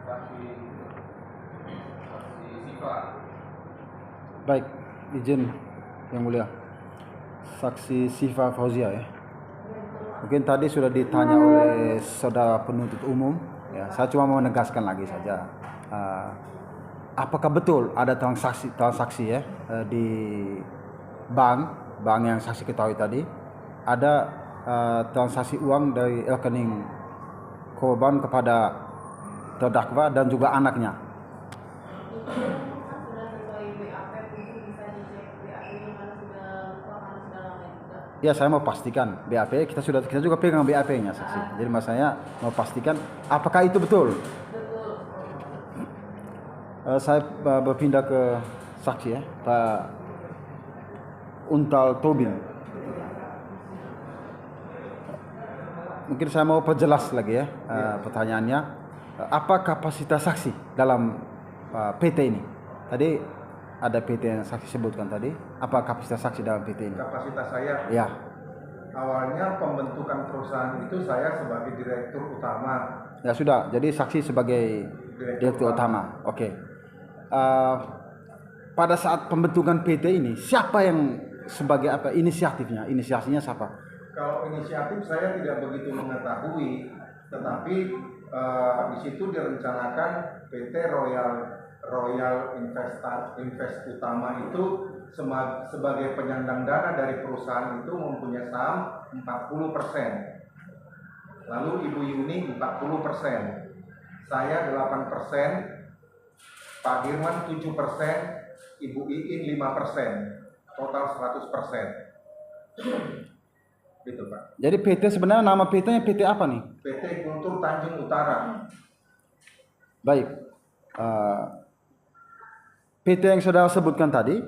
saksi Siva. Baik, izin yang mulia. Saksi Siva Fauzia ya. Mungkin tadi sudah ditanya oleh saudara penuntut umum. Ya, saya cuma mau menegaskan lagi saja. Apakah betul ada transaksi ya di bank yang saksi ketahui tadi ada transaksi uang dari rekening korban kepada terdakwa dan juga anaknya. Ya, saya mau pastikan BAP, kita juga pegang BAP-nya saksi. Jadi masanya mau pastikan apakah itu betul. Saya berpindah ke saksi ya, Pak Untal Tobin. Mungkin saya mau perjelas lagi ya pertanyaannya. Apa kapasitas saksi dalam PT ini? Tadi ada PT yang saksi sebutkan tadi. Apa kapasitas saksi dalam PT ini? Kapasitas saya? Ya. Awalnya pembentukan perusahaan itu saya sebagai direktur utama. Ya sudah, jadi saksi sebagai direktur utama. Oke. Pada saat pembentukan PT ini, siapa yang sebagai apa inisiatifnya? Inisiasinya siapa? Kalau inisiatif saya tidak begitu mengetahui, tetapi di situ direncanakan PT Royal Invest Utama itu sebagai penyandang dana dari perusahaan itu mempunyai saham 40%. Lalu Ibu Yuni 40%, saya 8%, Pak Dirman 7%, Ibu Iin 5%, total 100%. Gitu Pak. Jadi PT sebenarnya nama PT-nya PT apa nih? PT Kultur Tanjung Utara. Baik. PT yang saudara sebutkan tadi,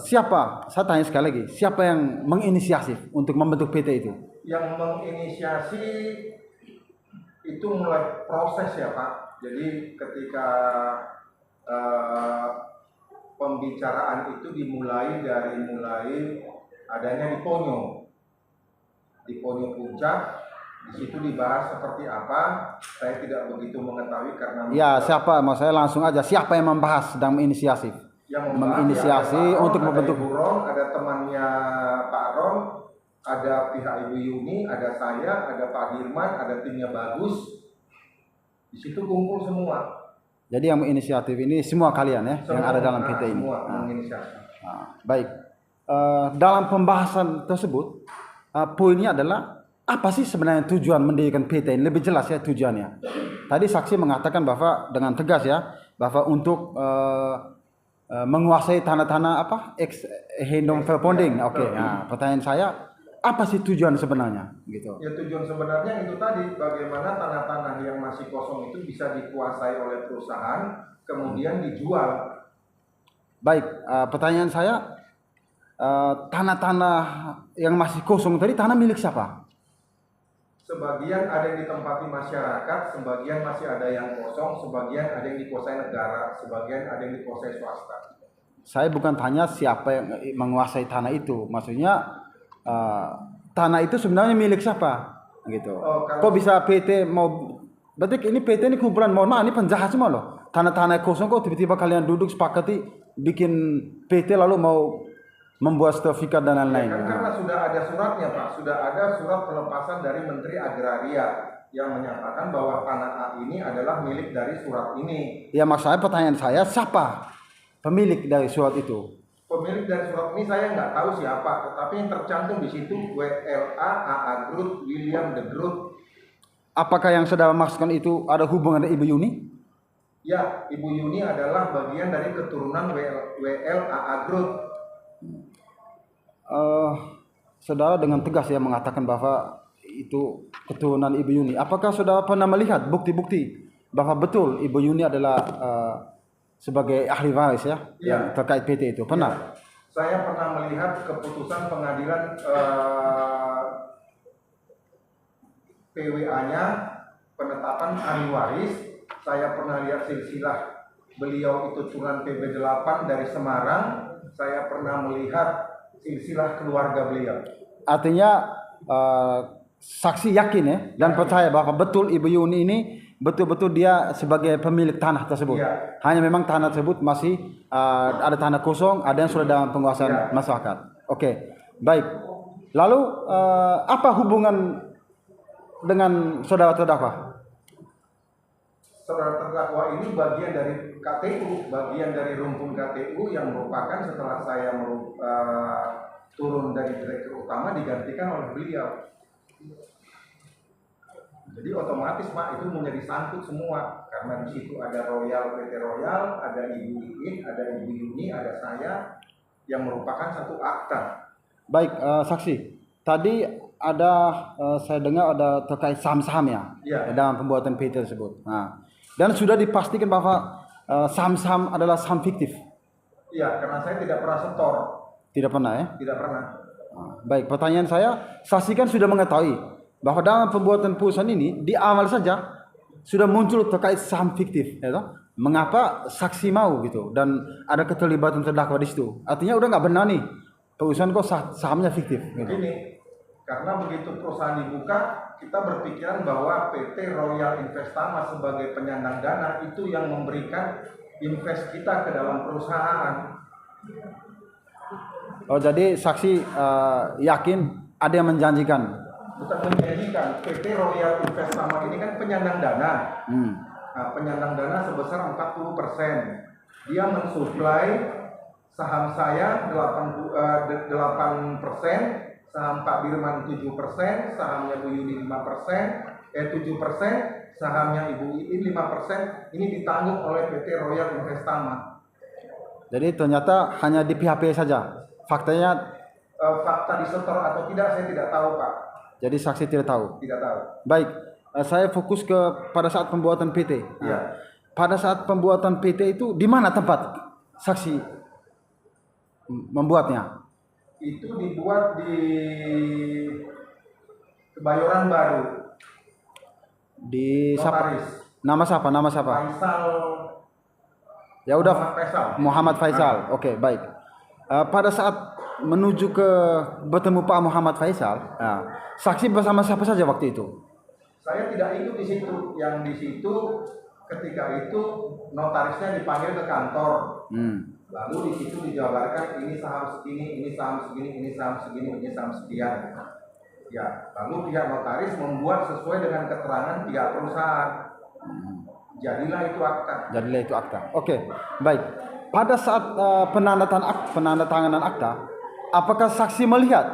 siapa? Saya tanya sekali lagi, siapa yang menginisiasi untuk membentuk PT itu? Yang menginisiasi itu mulai proses ya Pak. Jadi ketika pembicaraan itu dimulai dari adanya di Ponyo Puncak, di situ dibahas seperti apa. Saya tidak begitu mengetahui karena ya siapa, mau saya langsung aja, siapa yang membahas sedang menginisiasi? Yang menginisiasi ya, untuk membentuk. Ada Ibu Ron, ada temannya Pak Ron, ada pihak Ibu Yuni, ada saya, ada Pak Dirman, ada timnya Bagus. Di situ kumpul semua. Jadi yang menginisiatif ini semua kalian ya, semua, yang ada dalam PT ini. Semua menginisiasi. Baik. Dalam pembahasan tersebut, poinnya adalah apa sih sebenarnya tujuan mendirikan PT ini? Lebih jelas ya tujuannya. Tadi saksi mengatakan bahwa dengan tegas ya, bahwa untuk menguasai tanah-tanah apa? Hendong Verponding. Oke. Nah, pertanyaan saya, apa sih tujuan sebenarnya? Gitu. Ya tujuan sebenarnya itu tadi, bagaimana tanah-tanah yang masih kosong itu bisa dikuasai oleh perusahaan, kemudian dijual. Baik. Pertanyaan saya, tanah-tanah yang masih kosong tadi tanah milik siapa? Sebagian ada yang ditempati masyarakat, sebagian masih ada yang kosong, sebagian ada yang dikuasai negara, sebagian ada yang dikuasai swasta. Saya bukan tanya siapa yang menguasai tanah itu, maksudnya tanah itu sebenarnya milik siapa? Gitu. Kok bisa PT mau? Berarti ini PT ini kumpulan, mohon maaf, ini penjahat semua loh. Tanah-tanah kosong kok tiba-tiba kalian duduk sepakati bikin PT lalu mau membuat sertifikat dan lain-lain. Ya, karena sudah ada suratnya Pak, sudah ada surat pelepasan dari Menteri Agraria yang menyatakan bahwa tanah A ini adalah milik dari surat ini. Ya, maksud saya, pertanyaan saya, siapa pemilik dari surat itu? Pemilik dari surat ini saya nggak tahu siapa, tetapi yang tercantum di situ WLA, AA Groot, William de Groot. Apakah yang saudara maksudkan itu ada hubungan dengan Ibu Yuni? Ya, Ibu Yuni adalah bagian dari keturunan WLA Groot. Saudara dengan tegas ya mengatakan bahwa itu keturunan Ibu Yuni. Apakah saudara pernah melihat bukti-bukti bahwa betul Ibu Yuni adalah sebagai ahli waris ya, yang terkait PT itu? Pernah? Ya, saya pernah melihat keputusan pengadilan PWA-nya, penetapan ahli waris. Saya pernah lihat silsilah beliau itu turunan PB8 dari Semarang. Saya pernah melihat silsilah keluarga beliau. Artinya saksi yakin ya dan percaya bahwa betul Ibu Yuni ini betul-betul dia sebagai pemilik tanah tersebut. Iya. Hanya memang tanah tersebut masih ada tanah kosong, ada yang sudah dalam penguasaan masyarakat. Oke, baik. Lalu apa hubungan dengan saudara terdakwa? Saudara terdakwa ini bagian dari KTU, bagian dari rumpun KTU yang merupakan setelah saya turun dari direktur utama digantikan oleh beliau. Jadi otomatis Pak itu menjadi sangkut semua karena di situ ada Royal, PT Royal, ada Ibu Iin, ada Ibu Yuni, ada saya yang merupakan satu akta. Baik, saksi. Tadi ada saya dengar ada terkait saham-saham ya dalam pembuatan PT tersebut. Nah, dan sudah dipastikan bahwa saham-saham adalah saham fiktif. Iya, karena saya tidak pernah setor. Tidak pernah ya? Tidak pernah. Nah, baik, pertanyaan saya, saksi kan sudah mengetahui bahwa dalam pembuatan perusahaan ini di awal saja sudah muncul terkait saham fiktif, ya toh? Mengapa saksi mau gitu dan ada keterlibatan terdakwa di situ? Artinya udah nggak benar nih perusahaan kok sahamnya fiktif. Gitu. Begini, karena begitu perusahaan dibuka, kita berpikiran bahwa PT Royal Investama sebagai penyandang dana itu yang memberikan invest kita ke dalam perusahaan. Oh, jadi saksi yakin ada yang menjanjikan? Bukan menjanjikan, PT Royal Investama ini kan penyandang dana. Nah, penyandang dana sebesar 40%. Dia mensuplai saham saya 8%, saham Pak Birman 7%, sahamnya Bu Yuni 7%, sahamnya Ibu Iin 5%. Ini ditanggung oleh PT Royal Investama. Jadi ternyata hanya di PHP saja. Faktanya fakta disetor atau tidak saya tidak tahu Pak. Jadi saksi tidak tahu. Tidak tahu. Baik, saya fokus pada saat pembuatan PT. Iya. Pada saat pembuatan PT itu di mana tempat saksi membuatnya? Itu dibuat di Kebayoran Baru. Di Notaris. Nama siapa? Faisal. Ya udah. Muhammad Faisal. Oke, baik. Pada saat menuju ke bertemu Pak Muhammad Faisal, saksi bersama siapa saja waktu itu? Saya tidak ikut di situ. Yang di situ ketika itu notarisnya dipanggil ke kantor. Lalu di situ dijabarkan ini saham segini, ini saham segini, ini saham segini, ini saham sekian. Ya, lalu pihak notaris membuat sesuai dengan keterangan pihak perusahaan. Jadilah itu akta. Oke, baik. Pada saat penandatanganan akta, apakah saksi melihat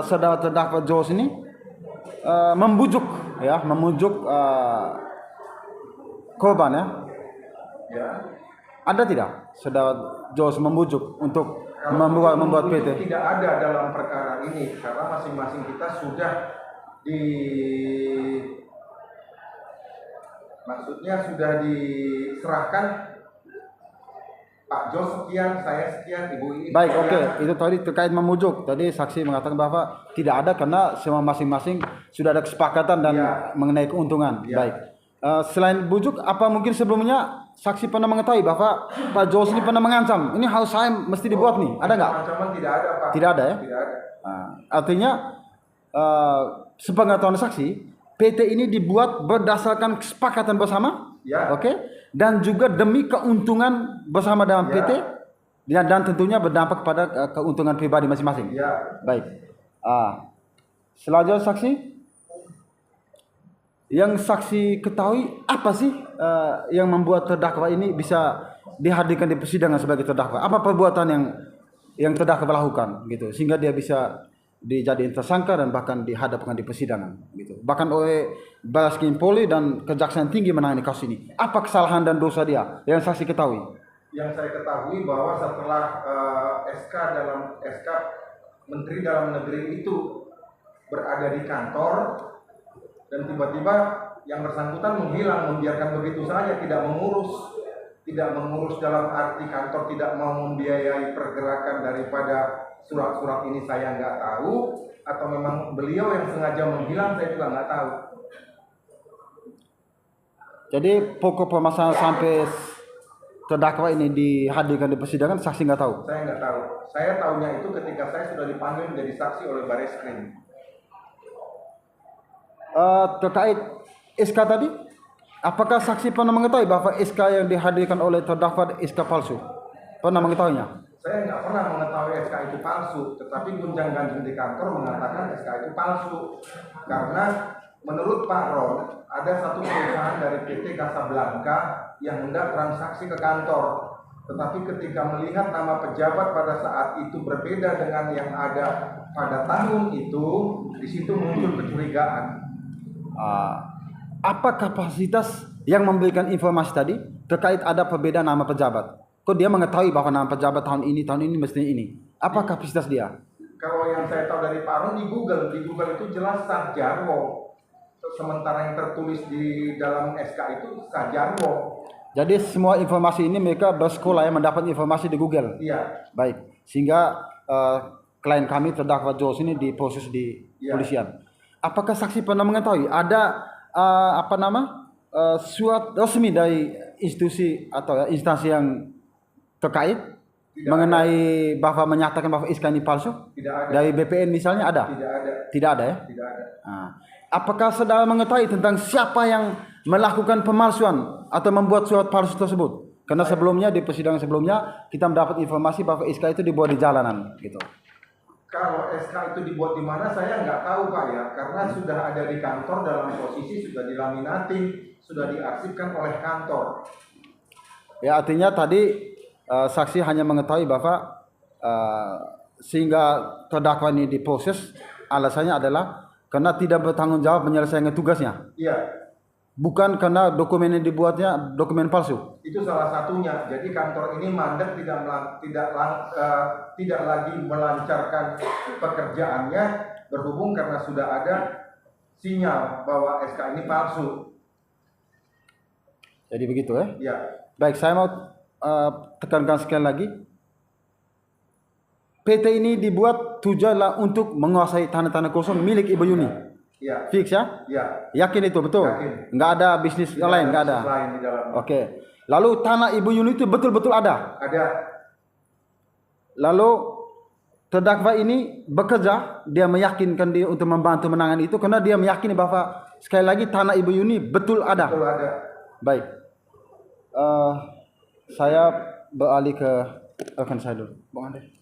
saudara terdakwa Jos ini membujuk korban ya? Ya. Ada tidak saudara Jos membujuk untuk membuat PT? Tidak ada dalam perkara ini karena masing-masing kita sudah diserahkan Pak Jos sekian, saya sekian, Ibu ini. Baik, oke. Itu tadi terkait memujuk. Tadi saksi mengatakan bahwa tidak ada karena semua masing-masing sudah ada kesepakatan dan mengenai keuntungan. Baik. Selain bujuk, apa mungkin sebelumnya saksi pernah mengetahui bahwa Pak Jos ini pernah mengancam, ini harus saya mesti dibuat nih, ada nggak? Ancaman tidak ada Pak. Tidak ada ya? Tidak ada. Artinya sepengetahuan saksi, PT ini dibuat berdasarkan kesepakatan bersama, oke? Dan juga demi keuntungan bersama dalam PT, dan tentunya berdampak pada keuntungan pribadi masing-masing. Baik. Selanjutnya saksi. Yang saksi ketahui apa sih yang membuat terdakwa ini bisa dihadirkan di persidangan sebagai terdakwa? Apa perbuatan yang terdakwa lakukan gitu sehingga dia bisa dijadikan tersangka dan bahkan dihadapkan di persidangan gitu. Bahkan oleh Barreskrim Polri dan Kejaksaan Tinggi menangani kasus ini. Apa kesalahan dan dosa dia yang saksi ketahui? Yang saya ketahui bahwa setelah SK Menteri Dalam Negeri itu berada di kantor dan tiba-tiba yang bersangkutan menghilang, membiarkan begitu saja, tidak mengurus dalam arti kantor tidak mau membiayai pergerakan daripada surat-surat ini, saya nggak tahu, atau memang beliau yang sengaja menghilang, saya juga nggak tahu. Jadi pokok permasalahan sampai terdakwa ini dihadirkan di persidangan saksi nggak tahu? Saya nggak tahu. Saya tahunya itu ketika saya sudah dipanggil menjadi saksi oleh Barreskrim. Terkait SK tadi, Apakah saksi pernah mengetahui bahwa SK yang dihadirkan oleh terdakwa SK palsu? Pernah mengetahuinya? Saya nggak pernah mengetahui SK itu palsu, tetapi gunjang ganjing di kantor mengatakan SK itu palsu. Karena menurut Pak Ron, ada satu perusahaan dari PT Casablanca yang hendak transaksi ke kantor. Tetapi ketika melihat nama pejabat pada saat itu berbeda dengan yang ada pada tahun itu, di situ muncul kecurigaan. Apa kapasitas yang memberikan informasi tadi terkait ada perbedaan nama pejabat? Kok dia mengetahui bahwa nama pejabat tahun ini mestinya ini? Apa kapasitas dia? Kalau yang saya tahu dari Pak Ron di Google itu jelas Sarjarwo. Sementara yang tertulis di dalam SK itu Sarjarwo. Jadi semua informasi ini mereka bersekolah yang mendapat informasi di Google. Iya. Baik, sehingga klien kami terdakwa Jos ini diproses di polisian. Apakah saksi pernah mengetahui ada surat resmi dari institusi atau instansi yang terkait mengenai bahwa menyatakan bahwa SK ini palsu? Tidak ada. Dari BPN misalnya ada? Tidak ada. Tidak ada ya? Tidak ada. Apakah saudara mengetahui tentang siapa yang melakukan pemalsuan atau membuat surat palsu tersebut? Karena sebelumnya di persidangan sebelumnya kita mendapat informasi bahwa SK itu dibuat di jalanan, gitu. Kalau SK itu dibuat di mana saya nggak tahu Pak ya, karena sudah ada di kantor dalam posisi sudah dilaminating, sudah diarsipkan oleh kantor. Ya artinya tadi saksi hanya mengetahui bahwa sehingga terdakwa ini diproses alasannya adalah karena tidak bertanggung jawab menyelesaikan tugasnya. Iya. Bukan karena dokumen yang dibuatnya dokumen palsu. Itu salah satunya. Jadi kantor ini mandek tidak lagi melancarkan pekerjaannya berhubung karena sudah ada sinyal bahwa SK ini palsu. Jadi begitu ya? Iya. Baik, saya mau tekankan sekali lagi. PT ini dibuat tujuanlah untuk menguasai tanah-tanah kosong milik Ibu Yuni. Iya. Fix ya? Iya. Yakin itu betul? Yakin. Nggak ada bisnis lain, nggak ada. Lain di dalam. Oke. Lalu tanah Ibu Yuni itu betul-betul ada. Ada. Lalu terdakwa ini bekerja, dia meyakinkan dia untuk membantu menangani itu karena dia meyakini bahwa sekali lagi tanah Ibu Yuni betul ada. Betul ada. Baik. Saya beralih ke rekan saya dulu. Bang Andre.